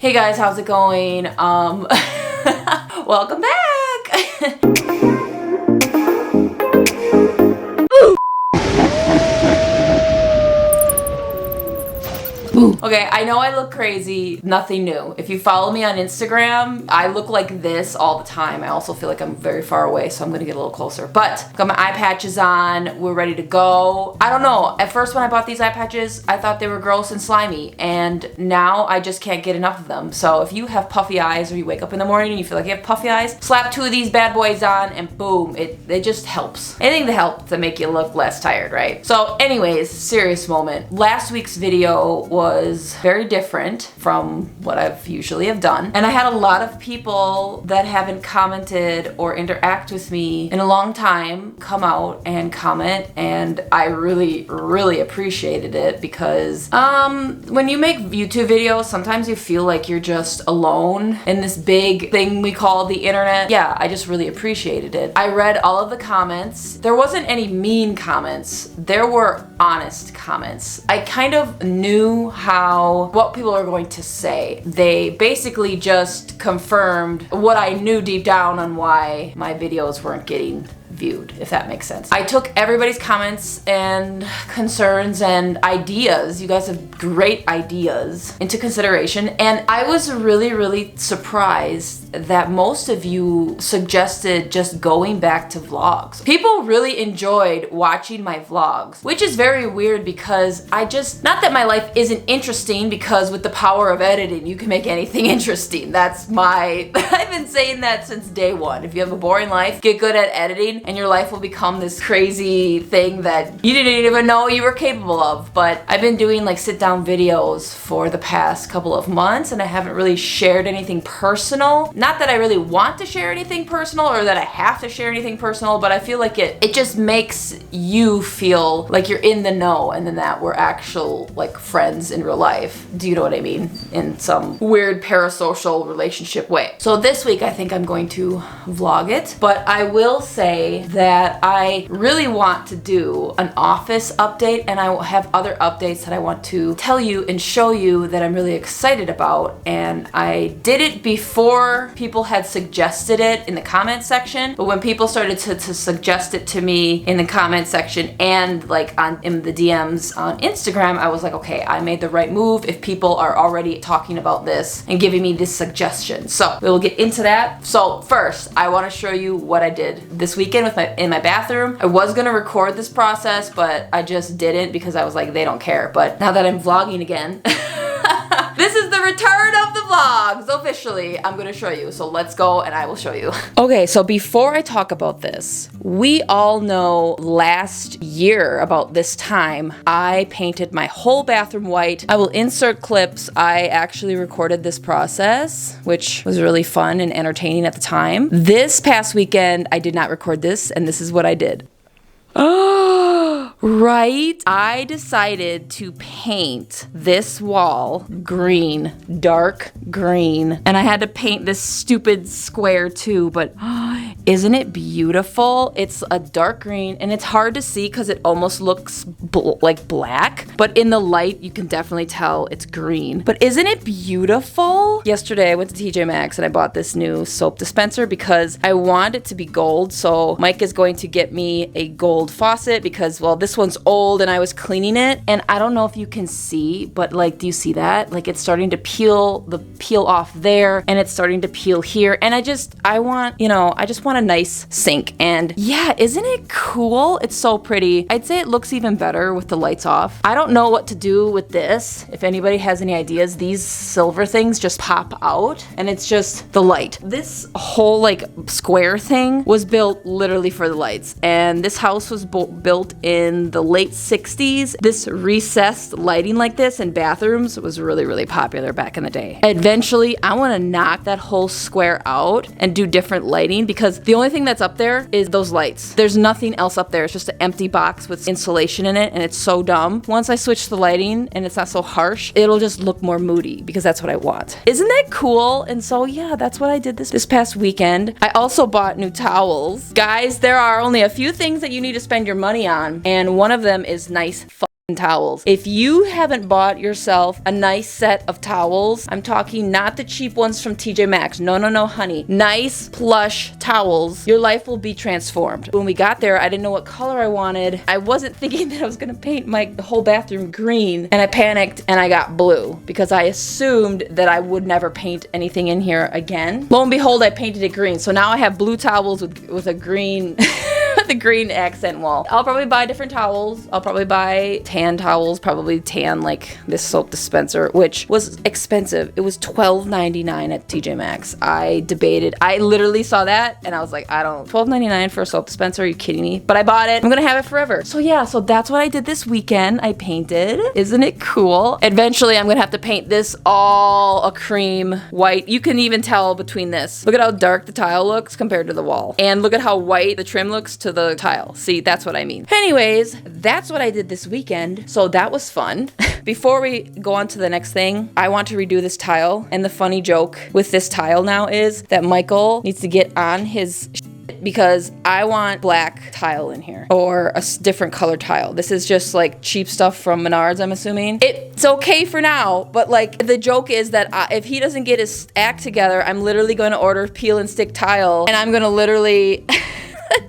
Hey guys, how's it going? Welcome back. Okay, I know I look crazy, nothing new. If you follow me on Instagram, I look like this all the time. I also feel like I'm very far away, so I'm gonna get a little closer. But got my eye patches on, we're ready to go. I don't know, at first when I bought these eye patches, I thought they were gross and slimy, and now I just can't get enough of them. So if you have puffy eyes or you wake up in the morning and you feel like you have puffy eyes, slap 2 of these bad boys on and boom, it just helps. Anything to help to make you look less tired, right? So anyways, serious moment. Last week's video was very different from what I've usually have done, and I had a lot of people that haven't commented or interact with me in a long time come out and comment, and I really appreciated it because when you make YouTube videos, sometimes you feel like you're just alone in this big thing we call the internet. Yeah, I just really appreciated it. I read all of the comments. There wasn't any mean comments. There were honest comments. I kind of knew what people are going to say. They basically just confirmed what I knew deep down on why my videos weren't getting viewed, if that makes sense. I took everybody's comments and concerns and ideas, you guys have great ideas, into consideration, and I was really surprised that most of you suggested just going back to vlogs. People really enjoyed watching my vlogs, which is very weird because not that my life isn't interesting, because with the power of editing you can make anything interesting. I've been saying that since day one. If you have a boring life, get good at editing and your life will become this crazy thing that you didn't even know you were capable of. But I've been doing like sit down videos for the past couple of months and I haven't really shared anything personal. Not that I really want to share anything personal or that I have to share anything personal, but I feel like it just makes you feel like you're in the know and then that we're actual like friends in real life. Do you know what I mean? In some weird parasocial relationship way. So this week I think I'm going to vlog it, but I will say that I really want to do an office update, and I will have other updates that I want to tell you and show you that I'm really excited about. And I did it before people had suggested it in the comment section, but when people started to suggest it to me in the comment section and like in the DMs on Instagram, I was like, okay, I made the right move if people are already talking about this and giving me this suggestion. So we will get into that. So first, I want to show you what I did this weekend in my bathroom. I was gonna record this process, but I just didn't because I was like, they don't care. But now that I'm vlogging again, this is the return of the vlogs officially. I'm gonna show you. So let's go and I will show you. Okay, so before I talk about this, we all know last year about this time, I painted my whole bathroom white. I will insert clips. I actually recorded this process, which was really fun and entertaining at the time. This past weekend, I did not record this, and this is what I did. Right? I decided to paint this wall green, dark green, and I had to paint this stupid square too, but isn't it beautiful? It's a dark green and it's hard to see because it almost looks like black, but in the light you can definitely tell it's green. But isn't it beautiful? Yesterday I went to TJ Maxx and I bought this new soap dispenser because I want it to be gold, so Mike is going to get me a gold faucet because, well, this one's old and I was cleaning it, and I don't know if you can see, but like, do you see that? Like, it's starting to peel off there and it's starting to peel here, and I just want a nice sink. And yeah, isn't it cool? It's so pretty. I'd say it looks even better with the lights off. I don't know what to do with this. If anybody has any ideas, these silver things just pop out and it's just the light. This whole like square thing was built literally for the lights, and this house was built in the late 60s. This recessed lighting like this in bathrooms was really popular back in the day. Eventually, I want to knock that whole square out and do different lighting because the only thing that's up there is those lights. There's nothing else up there. It's just an empty box with insulation in it, and it's so dumb. Once I switch the lighting and it's not so harsh, it'll just look more moody because that's what I want. Isn't that cool? And so yeah, that's what I did this past weekend. I also bought new towels. Guys, there are only a few things that you need to spend your money on, and one of them is nice towels. If you haven't bought yourself a nice set of towels, I'm talking not the cheap ones from TJ Maxx. No, no, no, honey. Nice plush towels. Your life will be transformed. When we got there, I didn't know what color I wanted. I wasn't thinking that I was gonna paint my whole bathroom green, and I panicked and I got blue because I assumed that I would never paint anything in here again. Lo and behold, I painted it green. So now I have blue towels with a green the green accent wall. I'll probably buy different towels. I'll probably buy tan towels, probably tan like this soap dispenser, which was expensive. It was $12.99 at TJ Maxx. I debated. I literally saw that and I was like, $12.99 for a soap dispenser? Are you kidding me? But I bought it. I'm gonna have it forever. So yeah, so that's what I did this weekend. I painted. Isn't it cool? Eventually, I'm gonna have to paint this all a cream white. You can even tell between this. Look at how dark the tile looks compared to the wall. And look at how white the trim looks to the tile. See, that's what I mean. Anyways, that's what I did this weekend. So that was fun. Before we go on to the next thing, I want to redo this tile. And the funny joke with this tile now is that Michael needs to get on his because I want black tile in here or a different color tile. This is just like cheap stuff from Menards, I'm assuming. It's okay for now, but like the joke is that if he doesn't get his act together, I'm literally going to order peel and stick tile and I'm going to literally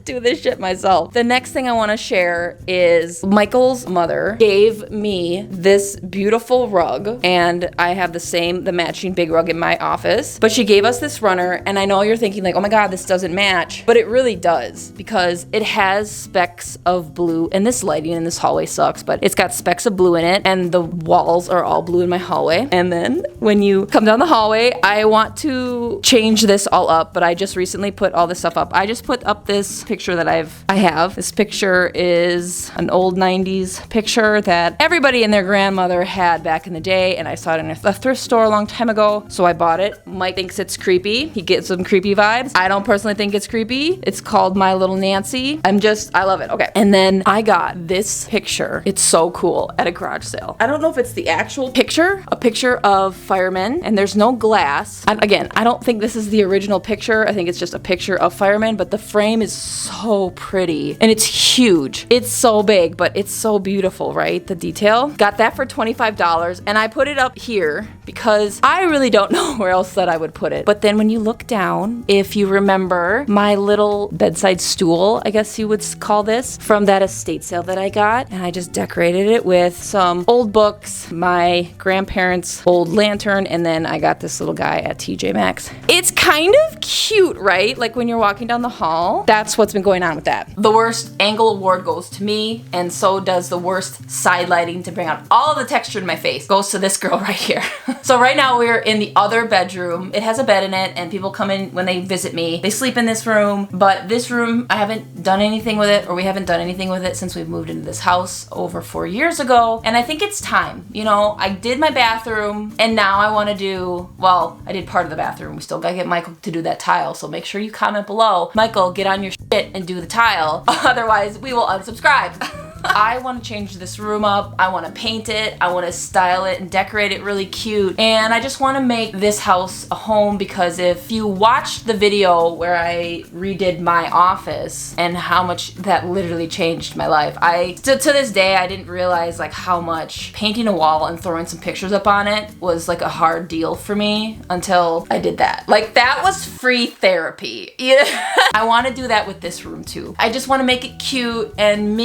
do this shit myself. The next thing I want to share is Michael's mother gave me this beautiful rug, and I have the matching big rug in my office, but she gave us this runner, and I know you're thinking like, oh my god, this doesn't match, but it really does because it has specks of blue, and this lighting in this hallway sucks, but it's got specks of blue in it, and the walls are all blue in my hallway. And then when you come down the hallway, I want to change this all up, but I just recently put all this stuff up. I just put up this picture that I have. This picture is an old 90s picture that everybody and their grandmother had back in the day, and I saw it in a thrift store a long time ago, so I bought it. Mike thinks it's creepy. He gets some creepy vibes. I don't personally think it's creepy. It's called My Little Nancy. I love it. Okay. And then I got this picture. It's so cool at a garage sale. I don't know if it's the actual picture, a picture of firemen, and there's no glass. Again, I don't think this is the original picture. I think it's just a picture of firemen, but the frame is so pretty and it's huge. It's so big, but it's so beautiful, right? The detail. Got that for $25 and I put it up here because I really don't know where else that I would put it. But then when you look down, if you remember my little bedside stool, I guess you would call this, from that estate sale that I got, and I just decorated it with some old books, my grandparents' old lantern, and then I got this little guy at TJ Maxx. It's kind of cute, right? Like when you're walking down the hall. That's what's been going on with that. The worst angle award goes to me, and so does the worst side lighting to bring out all of the texture in my face goes to this girl right here. So right now we're in the other bedroom. It has a bed in it, and people come in when they visit me. They sleep in this room, but this room, I haven't done anything with it, or we haven't done anything with it since we've moved into this house over 4 years ago, and I think it's time. You know, I did my bathroom, and now I want to do, well, I did part of the bathroom. We still gotta get Michael to do that tile, so make sure you comment below. Michael, get on your shit and do the tile. Otherwise, we will unsubscribe. I want to change this room up. I want to paint it. I want to style it and decorate it really cute. And I just want to make this house a home because if you watched the video where I redid my office and how much that literally changed my life, to this day, I didn't realize like how much painting a wall and throwing some pictures up on it was like a hard deal for me until I did that. Like that was free therapy. I want to do that with this room too. I just want to make it cute and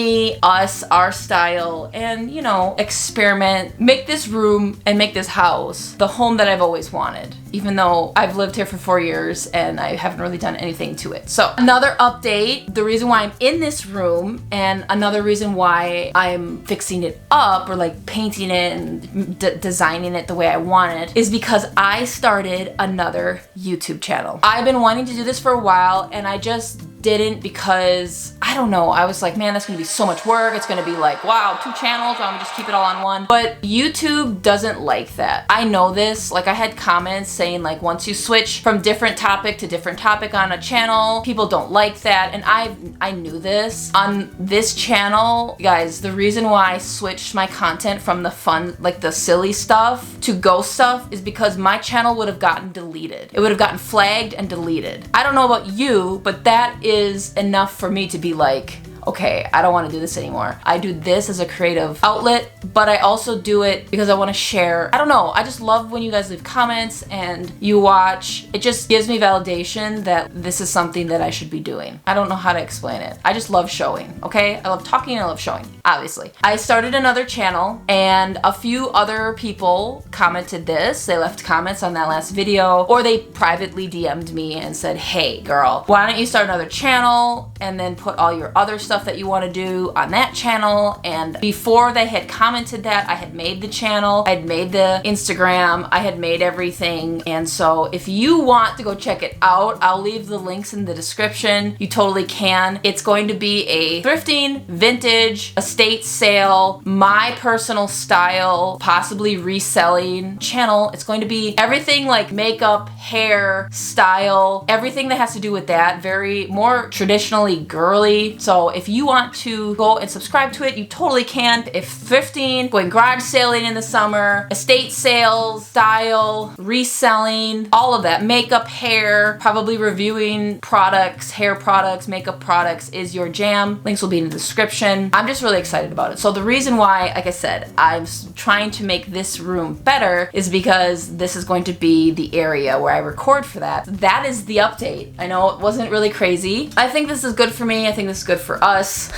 us, our style, and you know, experiment, make this room and make this house the home that I've always wanted, even though I've lived here for 4 years and I haven't really done anything to it. So another update, the reason why I'm in this room and another reason why I'm fixing it up or like painting it and designing it the way I want it is because I started another YouTube channel. I've been wanting to do this for a while and I just didn't because I don't know, I was like, man, that's gonna be so much work. It's gonna be like, wow, 2 channels, I'm gonna just keep it all on one. But YouTube doesn't like that. I know this, like I had comments saying like once you switch from different topic to different topic on a channel, people don't like that. And I knew this. On this channel, guys, the reason why I switched my content from the fun, like the silly stuff to ghost stuff is because my channel would have gotten deleted. It would have gotten flagged and deleted. I don't know about you, but that is enough for me to be like, okay, I don't want to do this anymore. I do this as a creative outlet, but I also do it because I want to share. I don't know. I just love when you guys leave comments and you watch. It just gives me validation that this is something that I should be doing. I don't know how to explain it. I just love showing, okay? I love talking and I love showing, obviously. I started another channel and a few other people commented this. They left comments on that last video, or they privately DM'd me and said, hey girl, why don't you start another channel and then put all your other stuff that you want to do on that channel. And before they had commented that, I had made the channel, I had made the Instagram, I had made everything. And so if you want to go check it out, I'll leave the links in the description. You totally can. It's going to be a thrifting, vintage, estate sale, my personal style, possibly reselling channel. It's going to be everything like makeup, hair, style, everything that has to do with that. Very more traditionally girly. So if you want to go and subscribe to it, you totally can. If thrifting, going garage sailing in the summer, estate sales, style, reselling, all of that, makeup, hair, probably reviewing products, hair products, makeup products is your jam. Links will be in the description. I'm just really excited about it. So the reason why, like I said, I'm trying to make this room better is because this is going to be the area where I record for that. That is the update. I know it wasn't really crazy. I think this is good for me. I think this is good for us.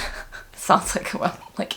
Sounds like I'm like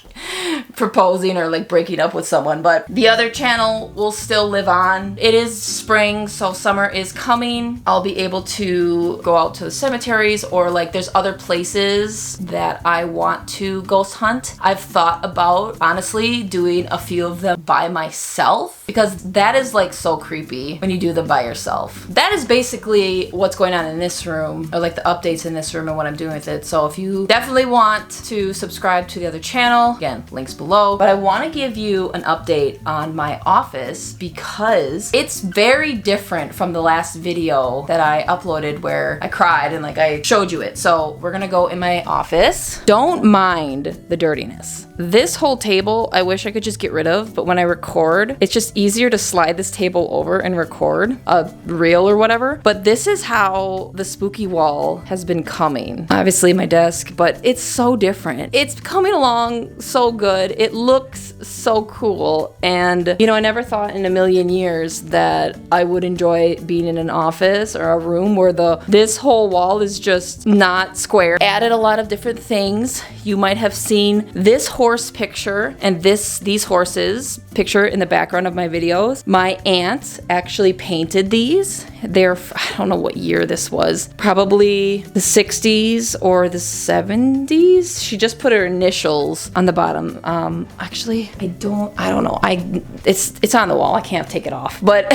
proposing or like breaking up with someone, but the other channel will still live on. It is spring, so summer is coming. I'll be able to go out to the cemeteries, or like there's other places that I want to ghost hunt. I've thought about honestly doing a few of them by myself, because that is like so creepy when you do them by yourself. That is basically what's going on in this room, or like the updates in this room and what I'm doing with it. So if you definitely want to subscribe to the other channel, again, links below. But I want to give you an update on my office because it's very different from the last video that I uploaded where I cried and like I showed you it. So we're gonna go in my office. Don't mind the dirtiness. This whole table, I wish I could just get rid of, but when I record, it's just easier to slide this table over and record a reel or whatever. But this is how the spooky wall has been coming. Obviously my desk, but it's so different. It's coming along so good. It looks so cool. And you know, I never thought in a million years that I would enjoy being in an office or a room where this whole wall is just not square. Added a lot of different things. You might have seen this horse picture and these horses picture in the background of my videos. My aunt actually painted these. They're, I don't know what year this was, probably the 60s or the 70s. She just put her initials on the bottom. Actually, I don't know. It's on the wall. I can't take it off, but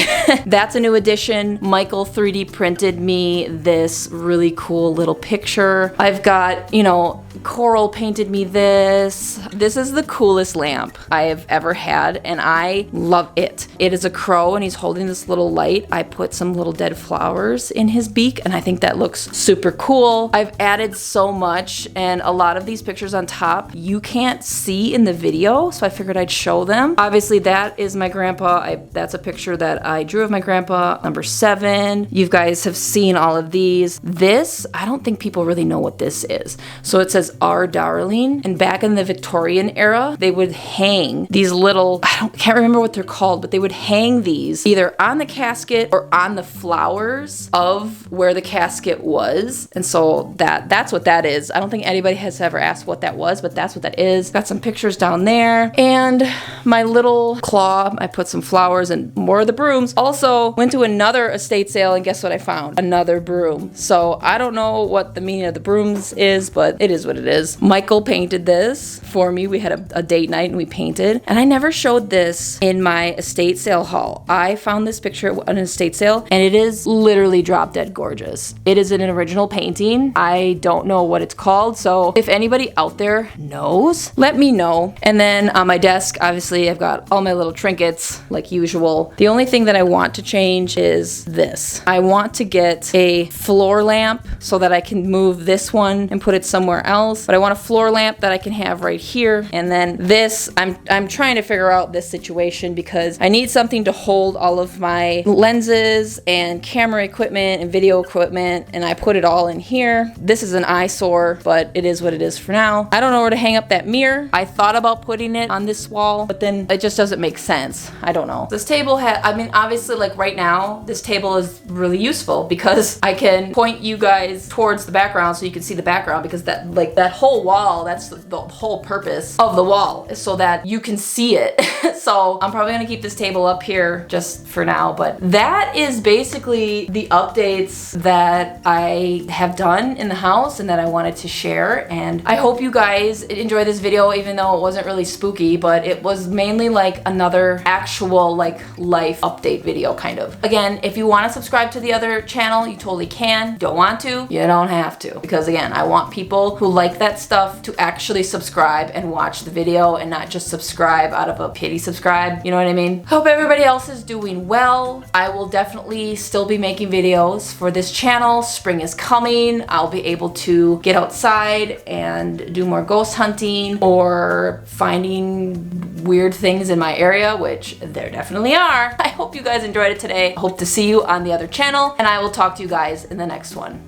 that's a new addition. Michael 3D printed me this really cool little picture. I've got, you know, Coral painted me this. This is the coolest lamp I have ever had, and I love it. It is a crow and he's holding this little light. I put some little dead flowers in his beak and I think that looks super cool. I've added so much, and a lot of these pictures on top you can't see in the video, so I figured I'd show them. Obviously that is my grandpa. That's a picture that I drew of my grandpa, number 7. You guys have seen all of these. This, I don't think people really know what this is. So it says Our Darling, and back in the Victorian era, they would hang these little, can't remember what they're called, but they would hang these either on the casket or on the flowers of where the casket was. And so that's what that is. I don't think anybody has ever asked what that was, but that's what that is. Got some pictures down there. And my little claw, I put some flowers and more of the brooms. Also went to another estate sale and guess what I found? Another broom. So I don't know what the meaning of the brooms is, but it is what it is. Michael painted this for me. We had a date night and we painted. And I never showed this in my estate sale haul. I found this picture at an estate sale and it is literally drop dead gorgeous. It is an original painting. I don't know what it's called. So if anybody out there knows, let me know. And then on my desk, obviously I've got all my little trinkets like usual. The only thing that I want to change is this. I want to get a floor lamp so that I can move this one and put it somewhere else. But I want a floor lamp that I can have right here. And then this, I'm trying to figure out this situation because I need something to hold all of my lenses and camera equipment and video equipment, and I put it all in here. This is an eyesore, but it is what it is for now. I don't know where to hang up that mirror. I thought about putting it on this wall, but then it just doesn't make sense. I don't know. This table I mean, obviously, like right now, this table is really useful because I can point you guys towards the background so you can see the background, because that whole wall, that's the whole purpose of the wall, is so that you can see it. So I'm probably gonna keep this table up here just for now, but that is basically the updates that I have done in the house and that I wanted to share. And I hope you guys enjoy this video, even though it wasn't really spooky, but it was mainly like another actual like life update video kind of. Again, if you want to subscribe to the other channel, you totally can. Don't want to, you don't have to, because again, I want people who like that stuff to actually subscribe and watch the video and not just subscribe out of a pity subscribe. You know what I mean? Hope everybody else is doing well. I will definitely still be making videos for this channel. Spring is coming. I'll be able to get outside and do more ghost hunting or finding weird things in my area, which there definitely are. I hope you guys enjoyed it today. I hope to see you on the other channel, and I will talk to you guys in the next one.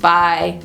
Bye.